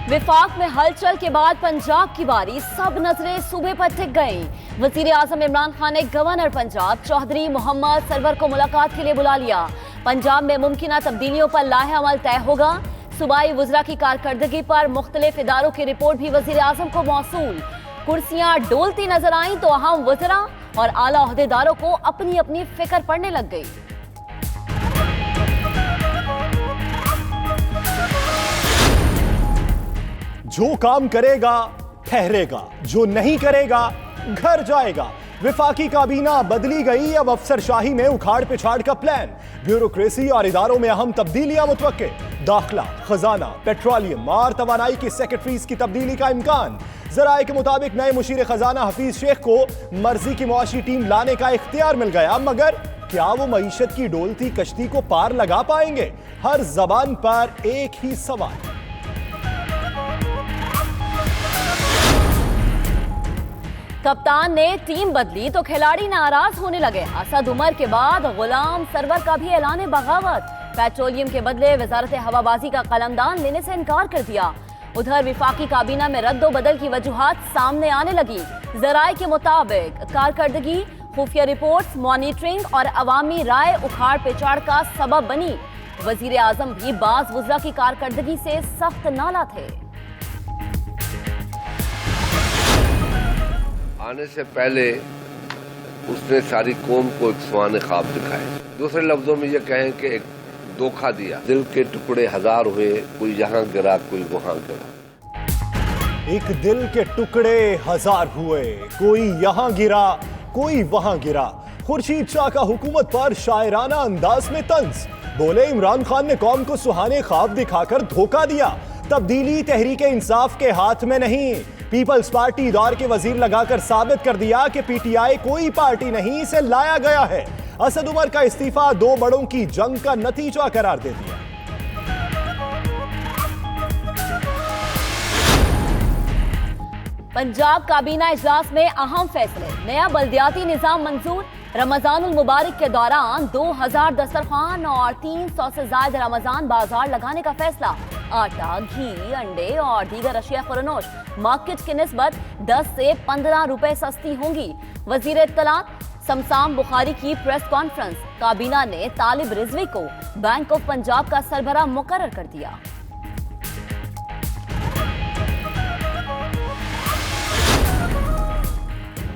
विफाक में हलचल के बाद पंजाब की बारी, सब नजरें सूबे पर टिक गईं। वजीर आजम इमरान खान ने गवर्नर पंजाब चौधरी मोहम्मद सरवर को मुलाकात के लिए बुला लिया। पंजाब में मुमकिन तब्दीलियों पर लाहे अमल तय होगा। सूबाई वज़रा की कारकर्दगी पर मुख्तलिफ इदारों की रिपोर्ट भी वजीर आजम को मौसूल। कुर्सियां डोलती नजर आईं तो अहम वज़रा और आला ओहदेदारों को अपनी अपनी फिक्र पड़ने लग गई। जो काम करेगा ठहरेगा, जो नहीं करेगा घर जाएगा। विफाकी काबीना बदली गई, अब अफसरशाही में उखाड़ पिछाड़ का प्लान। ब्यूरोक्रेसी और इदारों में अहम तब्दीलियां मुतवक्के। दाखिला, खजाना, पेट्रोलियम और तवानाई की सेक्रेटरीज की तब्दीली का इम्कान। जराए के मुताबिक नए मुशीर खजाना हफीज शेख को मर्जी की मुआशी टीम लाने का इख्तियार मिल गया, मगर क्या वो मईशत की डोलती कश्ती को पार लगा पाएंगे? हर जबान पर एक ही सवाल। कप्तान ने टीम बदली तो खिलाड़ी नाराज होने लगे। असद उमर के बाद गुलाम सरवर का भी ऐलान बगावत। पेट्रोलियम के बदले वजारत हवाबाजी का कलमदान लेने से इनकार कर दिया। उधर विफाकी काबीना में रद्दो बदल की वजूहात सामने आने लगी। जराए के मुताबिक कारकर्दगी, खुफिया रिपोर्ट्स, मॉनिटरिंग और अवामी राय उखाड़ पिछाड़ का सबब बनी। वजीर आजम भी बाज वज़रा की कारकर्दगी से सख्त नाला थे। आने से पहले उसने सारी कौम को एक सुहाने ख्वाब दिखाए। दूसरे लफ्जों में ये कहें कि एक धोखा दिया। दिल के टुकड़े हजार हुए, कोई यहाँ गिरा कोई वहां गिरा। एक दिल के टुकड़े हजार हुए, कोई यहां गिरा कोई वहां गिरा। खुर्शीद शाह का हुकूमत पर शायराना अंदाज में तंज। बोले, इमरान खान ने कौम को सुहाने ख्वाब दिखाकर धोखा दिया। तब्दीली तहरीक इंसाफ के हाथ में नहीं, पीपल्स पार्टी दौर के वजीर लगाकर साबित कर दिया कि पीटीआई कोई पार्टी नहीं, इसे लाया गया है। असद उमर का इस्तीफा दो बड़ों की जंग का नतीजा करार दे दिया। पंजाब काबीना इजलास में अहम फैसले। नया बल्दियाती निजाम मंजूर। रमजानुल मुबारक के दौरान 2000 दस्तरखान और 300 से ज्यादा रमजान बाजार लगाने का फैसला। आटा, घी, अंडे और दीगर अशिया फरोनोश मार्केट की निस्बत 10 से 15 रुपए सस्ती होंगी। वजीर इत्तलात समसाम बुखारी की प्रेस कॉन्फ्रेंस। काबीना ने तालिब रिजवी को बैंक ऑफ पंजाब का सरबराह मुकर्रर कर दिया।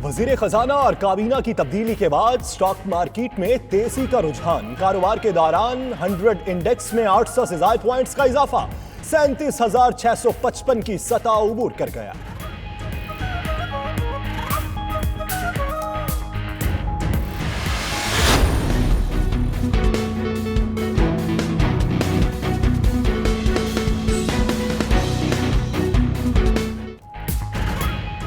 वजीर खजाना और काबीना की तब्दीली के बाद स्टॉक मार्केट में तेजी का रुझान। कारोबार के दौरान 100 इंडेक्स में 800 से ज्यादा पॉइंट्स का इजाफा। 37,655 की सतह उबूर कर गया।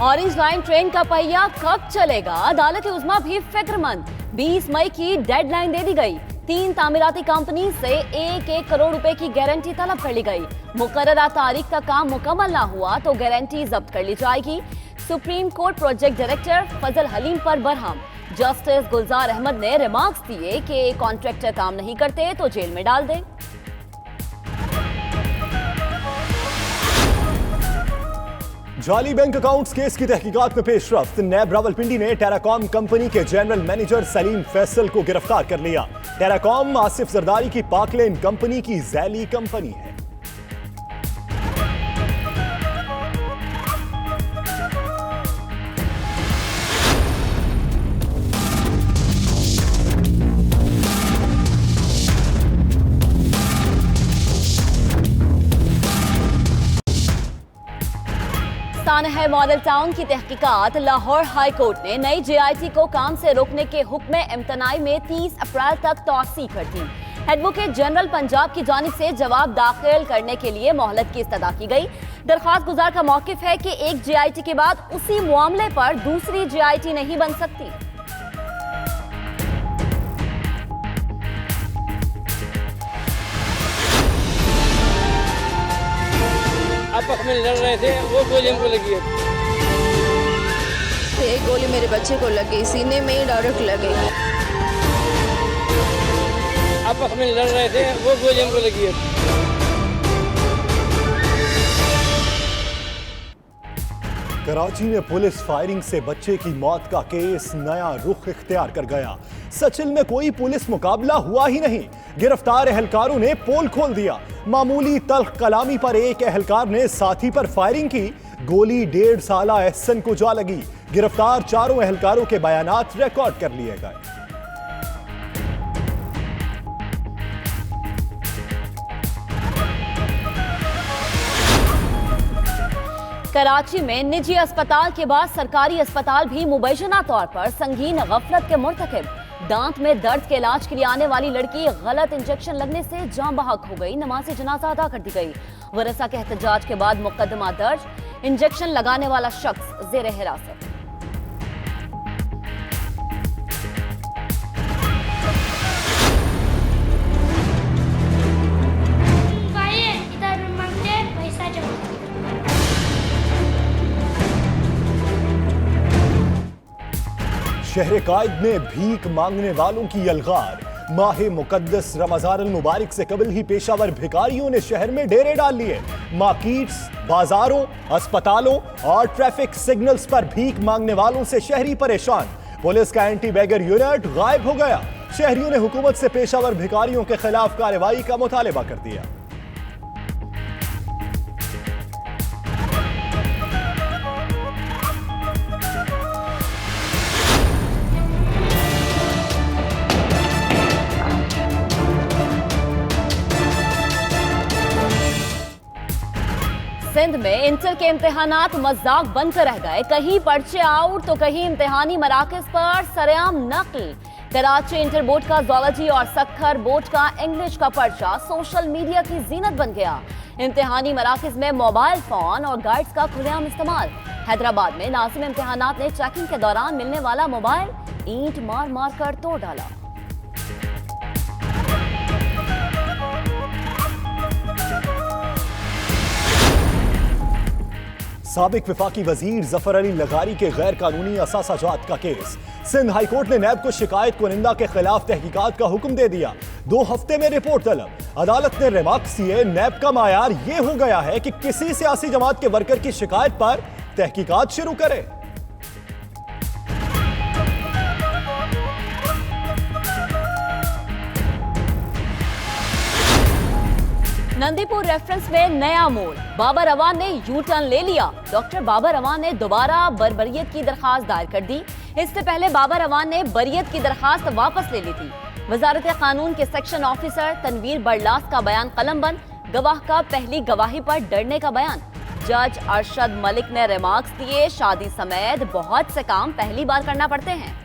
ऑरेंज लाइन ट्रेन का पहिया कब चलेगा? अदालत उज़्मा भी फिक्रमंद। 20 मई की डेडलाइन दे दी गई। 3 तामीराती कंपनी से 1-1 करोड़ रुपए की गारंटी तलब कर ली गई। मुकर्ररा तारीख तक काम मुकम्मल ना हुआ तो गारंटी जब्त कर ली जाएगी। सुप्रीम कोर्ट प्रोजेक्ट डायरेक्टर फजल हलीम पर बरहम। जस्टिस गुलजार अहमद ने रिमार्क्स दिए कि कॉन्ट्रैक्टर काम नहीं करते तो जेल में डाल दें। जाली बैंक अकाउंट्स केस की तहकीकात में पेशरफ्त। नैब रावलपिंडी ने टेराकॉम कंपनी के जनरल मैनेजर सलीम फैसल को गिरफ्तार कर लिया। टेराकॉम आसिफ जरदारी की पाकलेन कंपनी की जैली कंपनी है। है मॉडल टाउन की तहकीकात। लाहौर हाई कोर्ट ने नई जेआईटी को काम से रोकने के हुक्म इम्तनाई में 30 अप्रैल तक तौसी कर दी। एडवोकेट जनरल पंजाब की जानिब से जवाब दाखिल करने के लिए मोहलत की इस्तदा की गई। दरख्वास्त गुजार का मौकिफ है कि एक जेआईटी के बाद उसी मामले पर दूसरी जेआईटी नहीं बन सकती। आपस में लड़ रहे थे, वो गोली हमको लगी है। एक गोली मेरे बच्चे को लगी, सीने में ही डायरेक्ट लगी। आपस में लड़ रहे थे, वो गोली हमको लगी है। कराची में पुलिस फायरिंग से बच्चे की मौत का केस नया रुख इख्तियार कर गया। सचिल में कोई पुलिस मुकाबला हुआ ही नहीं। गिरफ्तार एहलकारों ने पोल खोल दिया। मामूली तल्ख कलामी पर एक एहलकार ने साथी पर फायरिंग की। गोली 1.5 साला एहसन को जा लगी। गिरफ्तार चारों एहलकारों के बयानात रिकॉर्ड कर लिए गए। कराची में निजी अस्पताल के बाद सरकारी अस्पताल भी मुबैना तौर पर संगीन गफलत के मुर्तकिब। दांत में दर्द के इलाज के लिए आने वाली लड़की गलत इंजेक्शन लगने से जान बहक हो गई। नमाज़े जनाजा अदा कर दी गई। वरसा के एहतजाज के बाद मुकदमा दर्ज। इंजेक्शन लगाने वाला शख्स जेर हिरासत। शहर कायद में भीख मांगने वालों की यलगार। माह मुकद्दस रमजान अल मुबारक से कबल ही पेशावर भिखारियों ने शहर में डेरे डाल लिए। मार्केट्स, बाजारों, अस्पतालों और ट्रैफिक सिग्नल्स पर भीख मांगने वालों से शहरी परेशान। पुलिस का एंटी बैगर यूनिट गायब हो गया। शहरियों ने हुकूमत से पेशावर भिखारियों के खिलाफ कार्रवाई का मुतालबा कर दिया। सिंध में इंटर के इम्तिहानात मजाक बनकर रह गए। कहीं पर्चे आउट तो कहीं इम्तिहानी मराकज पर सरेआम नकल। कराची इंटर बोर्ड का ज़ूलॉजी और सक्खर बोर्ड का इंग्लिश का पर्चा सोशल मीडिया की जीनत बन गया। इम्तिहानी मराकज में मोबाइल फोन और गाइड्स का खुलेआम इस्तेमाल। हैदराबाद में नाज़िम इम्तिहानात ने चेकिंग के दौरान मिलने वाला मोबाइल ईंट मार मार कर तोड़ डाला। साबिक विफाकी वजीर जफर अली लगारी के गैर कानूनी असासाजात का केस। सिंध हाईकोर्ट ने नैब को शिकायत कुनिंदा के खिलाफ तहकीकात का हुक्म दे दिया। 2 हफ्ते में रिपोर्ट तलब। अदालत ने रिमार्क्स दिए। नैब का मायार यह हो गया है कि किसी सियासी जमात के वर्कर की शिकायत पर तहकीकात शुरू करे। नंदीपुर रेफरेंस में नया मोड़। बाबर अवान ने यू टर्न ले लिया। डॉक्टर बाबर अवान ने दोबारा बरबरियत की दरखास्त दायर कर दी। इससे पहले बाबर अवान ने बरियत की दरखास्त वापस ले ली थी। वजारत कानून के सेक्शन ऑफिसर तनवीर बरलास का बयान कलमबंद। गवाह का पहली गवाही पर डरने का बयान। जज अरशद मलिक ने रिमार्क्स दिए। शादी समेत बहुत से काम पहली बार करना पड़ते हैं।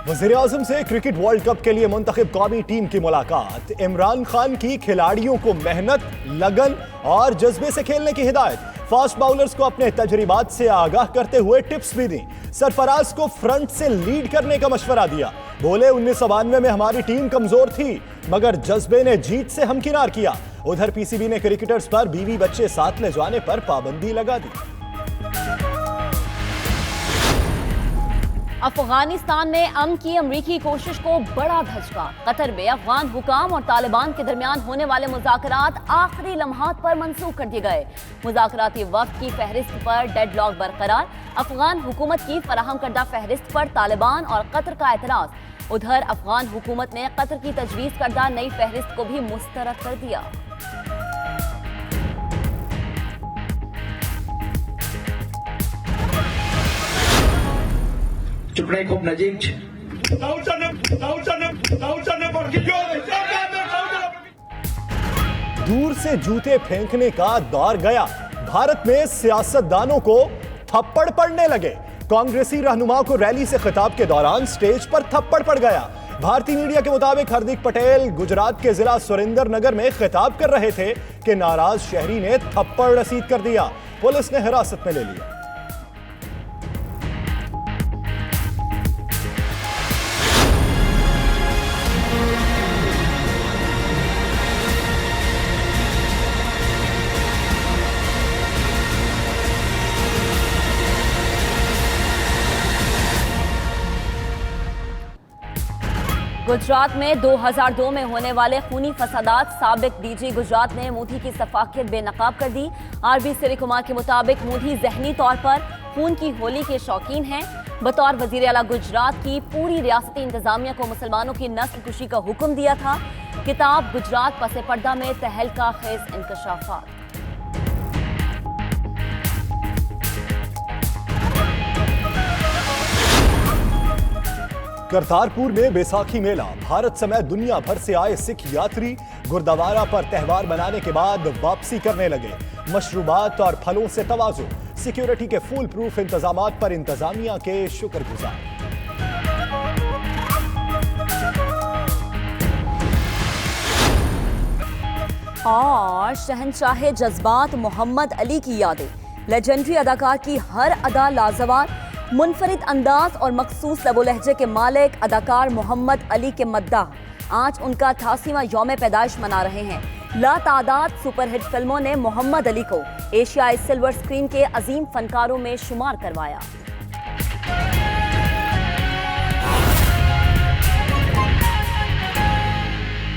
वज़ीर-ए-आज़म से क्रिकेट वर्ल्ड कप के लिए मुंतखब कौमी टीम की मुलाकात। इमरान खान की खिलाड़ियों को मेहनत, लगन और जज्बे से खेलने की हिदायत। फास्ट बाउलर्स को अपने तजर्बात से आगाह करते हुए टिप्स भी दी। सरफराज को फ्रंट से लीड करने का मशवरा दिया। बोले 1992 में हमारी टीम कमजोर थी मगर जज्बे ने जीत से हमकिनार किया। उधर पीसीबी ने क्रिकेटर्स पर बीवी बच्चे साथ ले जाने पर पाबंदी लगा दी। अफगानिस्तान में अमन की अमरीकी कोशिश को बड़ा धचका। कतर में अफगान हुकाम और तालिबान के दरमियान होने वाले मुज़ाकरात आखिरी लम्हात पर मंसूख कर दिए गए। मुज़ाकराती वक्त की फहरिस्त पर डेडलॉक बरकरार। अफगान हुकूमत की फराहम करदा फहरिस्त पर तालिबान और कतर का एतराज। उधर अफगान हुकूमत ने कतर की तजवीज़ करदा नई फहरिस्त को भी मुस्तरद कर दिया। दूर से जूते फेंकने का दौर गया। भारत में सियासतदानों को थप्पड़ पड़ने लगे। कांग्रेसी रहनुमा को रैली से खिताब के दौरान स्टेज पर थप्पड़ पड़ गया। भारतीय मीडिया के मुताबिक हार्दिक पटेल गुजरात के जिला सुरेंद्रनगर में खिताब कर रहे थे कि नाराज शहरी ने थप्पड़ रसीद कर दिया। पुलिस ने हिरासत में ले लिया। गुजरात में 2002 में होने वाले खूनी फसादात साबिक डीजी गुजरात ने मोदी की सफाकियत बेनकाब कर दी। आरबी श्री कुमार के मुताबिक मोदी जहनी तौर पर खून की होली के शौकीन हैं। बतौर वजीर आला गुजरात की पूरी रियासती इंतजामिया को मुसलमानों की नस्ल कुशी का हुक्म दिया था। किताब गुजरात पसे पर्दा में तहलका खेज इंकशाफात। करतारपुर में बैसाखी मेला, भारत समेत दुनिया भर से आए सिख यात्री गुरुद्वारा पर त्यौहार मनाने के बाद वापसी करने लगे। मशरूबात और फलों से तवाज़ु, सिक्योरिटी के फुल प्रूफ इंतजामात पर इंतजामिया के शुक्रगुजार। और शहंशाह जज्बात मोहम्मद अली की यादें, लेजेंडरी अदाकार की हर अदा लाजवाब, मुनफरिद अंदाज और मखसूस लबो लहजे के मालिक अदाकार मोहम्मद अली के मद्दाह आज उनका 88वां यौम पैदाइश मना रहे हैं। लातादाद सुपरहिट फिल्मों ने मोहम्मद अली को एशियाई सिल्वर स्क्रीन के अजीम फनकारों में शुमार करवाया।